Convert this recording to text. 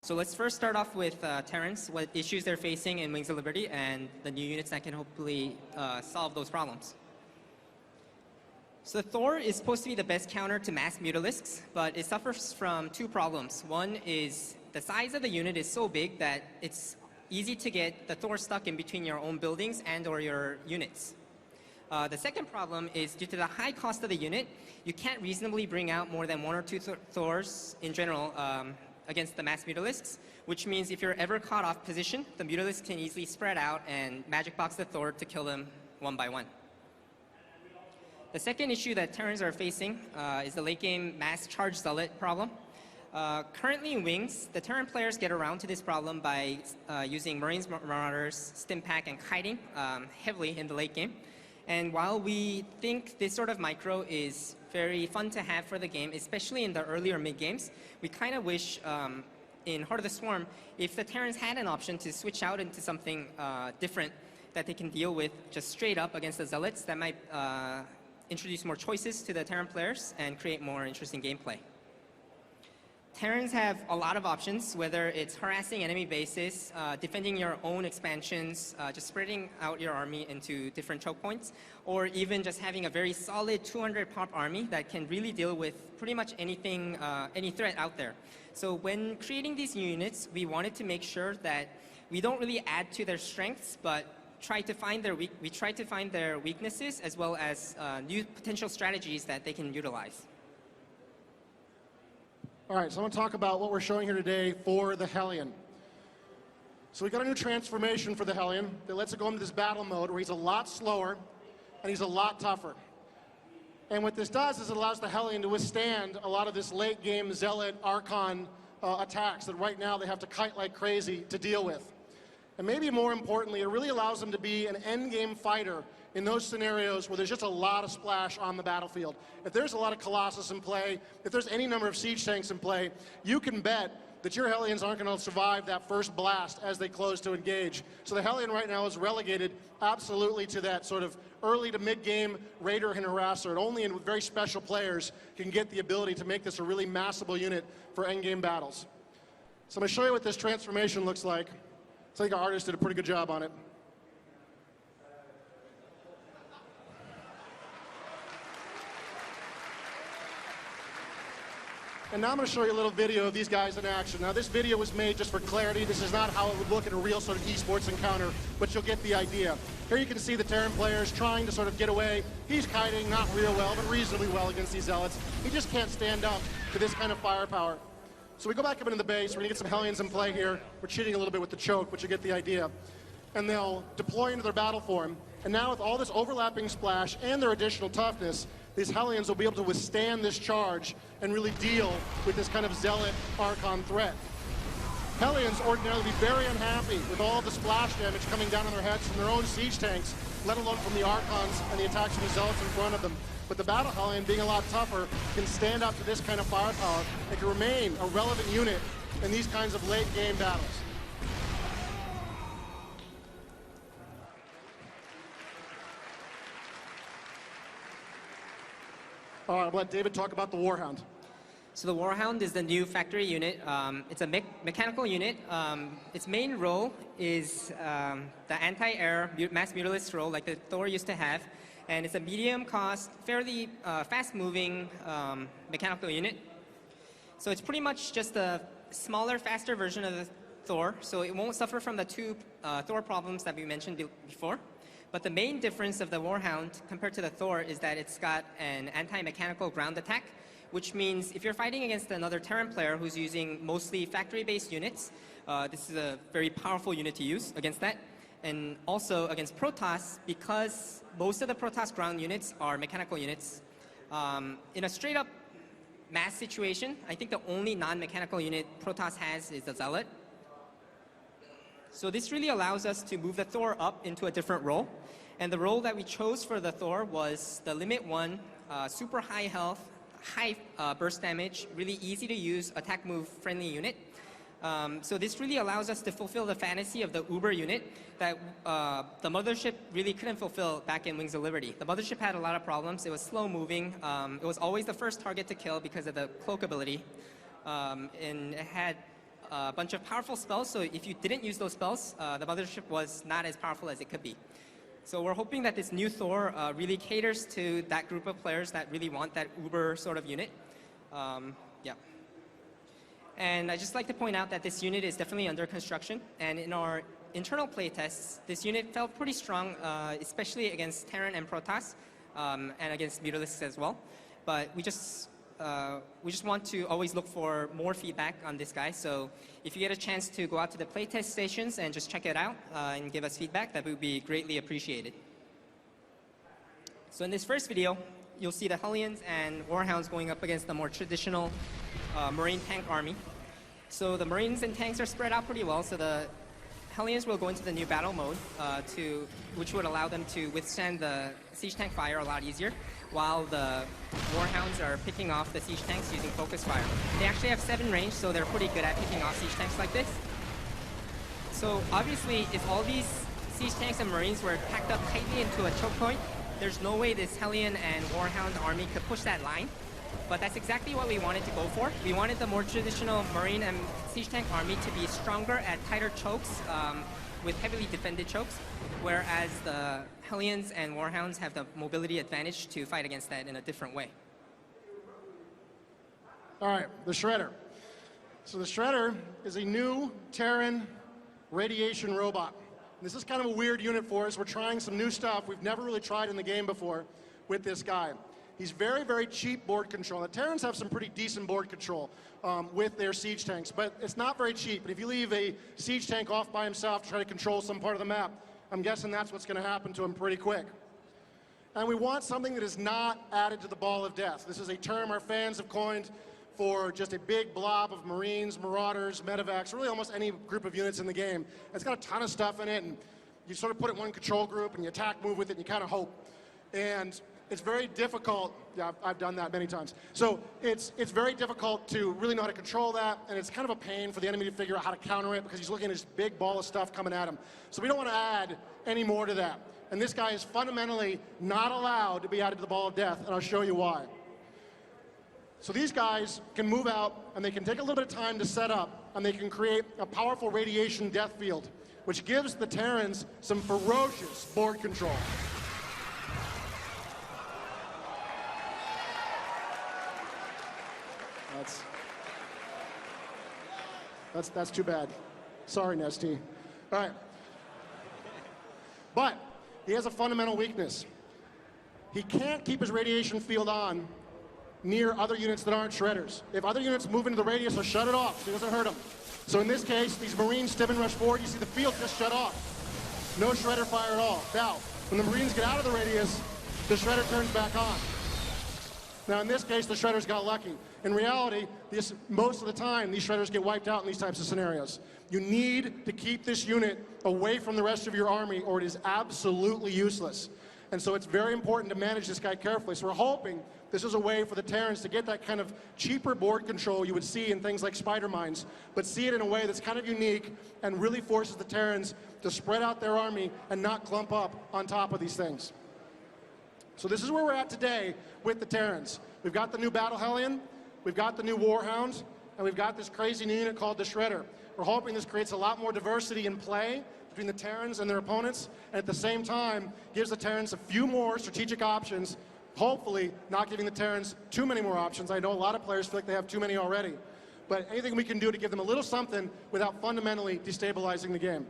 So let's first start off with Terrans, what issues they're facing in Wings of Liberty, and the new units that can hopefully solve those problems. So Thor is supposed to be the best counter to mass Mutalisks, but it suffers from two problems. One is the size of the unit is so big that it's easy to get the Thor stuck in between your own buildings and or your units. The second problem is due to the high cost of the unit, you can't reasonably bring out more than one or two Thors in general against the mass Mutalisks, which means if you're ever caught off position, the Mutalisks can easily spread out and magic box the Thor to kill them one by one. The second issue that Terrans are facing is the late game mass charge zealot problem. Currently in Wings, the Terran players get around to this problem by using Marines, Marauders, Stimpack, and Kiting heavily in the late game. And while we think this sort of micro is very fun to have for the game, especially in the earlier mid games, we kind of wish in Heart of the Swarm, if the Terrans had an option to switch out into something different that they can deal with just straight up against the Zealots, that might introduce more choices to the Terran players and create more interesting gameplay. Terrans have a lot of options, whether it's harassing enemy bases, defending your own expansions, just spreading out your army into different choke points, or even just having a very solid 200 pop army that can really deal with pretty much anything, any threat out there. So when creating these new units, we wanted to make sure that we don't really add to their strengths, but try to find their weaknesses as well as new potential strategies that they can utilize. All right, so I'm going to talk about what we're showing here today for the Hellion. So we got a new transformation for the Hellion that lets it go into this battle mode where he's a lot slower and he's a lot tougher. And what this does is it allows the Hellion to withstand a lot of this late game Zealot, Archon attacks that right now they have to kite like crazy to deal with. And maybe more importantly, it really allows them to be an end game fighter in those scenarios where there's just a lot of splash on the battlefield. If there's a lot of Colossus in play, if there's any number of siege tanks in play, you can bet that your Hellions aren't going to survive that first blast as they close to engage. So the Hellion right now is relegated absolutely to that sort of early to mid-game raider and harasser. And only in very special players can get the ability to make this a really massable unit for endgame battles. So I'm going to show you what this transformation looks like. So I think our artist did a pretty good job on it. And now I'm going to show you a little video of these guys in action. Now this video was made just for clarity. This is not how it would look in a real sort of esports encounter, but you'll get the idea. Here you can see the Terran players trying to sort of get away. He's kiting, not real well, but reasonably well against these Zealots. He just can't stand up to this kind of firepower. So we go back up into the base. We're going to get some Hellions in play here. We're cheating a little bit with the choke, but you get the idea. And they'll deploy into their battle form. And now with all this overlapping splash and their additional toughness, these Hellions will be able to withstand this charge and really deal with this kind of Zealot Archon threat. Hellions ordinarily be very unhappy with all the splash damage coming down on their heads from their own siege tanks, let alone from the Archons and the attacks from the Zealots in front of them. But the Battle Hellion, being a lot tougher, can stand up to this kind of firepower and can remain a relevant unit in these kinds of late game battles. All right, I'll let David talk about the Warhound. So the Warhound is the new factory unit. It's a mechanical unit. Its main role is the anti-air mass mutalist role like the Thor used to have. And it's a medium cost, fairly fast-moving mechanical unit. So it's pretty much just a smaller, faster version of the Thor. So it won't suffer from the two Thor problems that we mentioned before. But the main difference of the Warhound compared to the Thor is that it's got an anti-mechanical ground attack, which means if you're fighting against another Terran player who's using mostly factory-based units, this is a very powerful unit to use against that. And also against Protoss, because most of the Protoss ground units are mechanical units. In a straight-up mass situation, I think the only non-mechanical unit Protoss has is the Zealot. So this really allows us to move the Thor up into a different role. And the role that we chose for the Thor was the Limit 1, super high health, high burst damage, really easy to use, attack move friendly unit. So this really allows us to fulfill the fantasy of the Uber unit that the Mothership really couldn't fulfill back in Wings of Liberty. The Mothership had a lot of problems. It was slow moving. It was always the first target to kill because of the cloak ability. And it had a bunch of powerful spells. So if you didn't use those spells, the mothership was not as powerful as it could be. So we're hoping that this new Thor really caters to that group of players that really want that Uber sort of unit. Yeah. And I'd just like to point out that this unit is definitely under construction. And in our internal playtests, this unit felt pretty strong, especially against Terran and Protoss, and against Mutalisks as well. But we just want to always look for more feedback on this guy. So if you get a chance to go out to the playtest stations and just check it out and give us feedback, that would be greatly appreciated. So in this first video, you'll see the Hellions and Warhounds going up against the more traditional Marine tank army. So the Marines and tanks are spread out pretty well. So the Hellions will go into the new battle mode, which would allow them to withstand the siege tank fire a lot easier, while the Warhounds are picking off the siege tanks using focus fire. They actually have 7 range, so they're pretty good at picking off siege tanks like this. So obviously, if all these siege tanks and Marines were packed up tightly into a choke point, there's no way this Hellion and Warhound army could push that line. But that's exactly what we wanted to go for. We wanted the more traditional Marine and siege tank army to be stronger at tighter chokes with heavily defended chokes, whereas the Hellions and Warhounds have the mobility advantage to fight against that in a different way. All right, the Shredder. So the Shredder is a new Terran radiation robot. This is kind of a weird unit for us. We're trying some new stuff we've never really tried in the game before with this guy. He's very, very cheap board control. The Terrans have some pretty decent board control with their siege tanks, but it's not very cheap. And if you leave a siege tank off by himself to try to control some part of the map, I'm guessing that's what's going to happen to him pretty quick. And we want something that is not added to the ball of death. This is a term our fans have coined for just a big blob of Marines, Marauders, Medevacs, really almost any group of units in the game. It's got a ton of stuff in it, and you sort of put it in one control group, and you attack, move with it, and you kind of hope. And it's very difficult. Yeah, I've done that many times. So it's very difficult to really know how to control that, and it's kind of a pain for the enemy to figure out how to counter it because he's looking at this big ball of stuff coming at him. So we don't want to add any more to that. And this guy is fundamentally not allowed to be added to the ball of death, and I'll show you why. So these guys can move out, and they can take a little bit of time to set up, and they can create a powerful radiation death field, which gives the Terrans some ferocious board control. That's too bad. Sorry, Nesty. All right. But he has a fundamental weakness. He can't keep his radiation field on near other units that aren't shredders. If other units move into the radius, he'll shut it off so it doesn't hurt them. So in this case, these Marines stim and rush forward, you see the field just shut off. No shredder fire at all. Now, when the Marines get out of the radius, the shredder turns back on. Now, in this case, the shredders got lucky. In reality, most of the time, these shredders get wiped out in these types of scenarios. You need to keep this unit away from the rest of your army, or it is absolutely useless. And so it's very important to manage this guy carefully. So we're hoping this is a way for the Terrans to get that kind of cheaper board control you would see in things like spider mines, but see it in a way that's kind of unique and really forces the Terrans to spread out their army and not clump up on top of these things. So this is where we're at today with the Terrans. We've got the new Battle Hellion, we've got the new Warhound, and we've got this crazy new unit called the Shredder. We're hoping this creates a lot more diversity in play between the Terrans and their opponents, and at the same time gives the Terrans a few more strategic options, hopefully not giving the Terrans too many more options. I know a lot of players feel like they have too many already, but anything we can do to give them a little something without fundamentally destabilizing the game.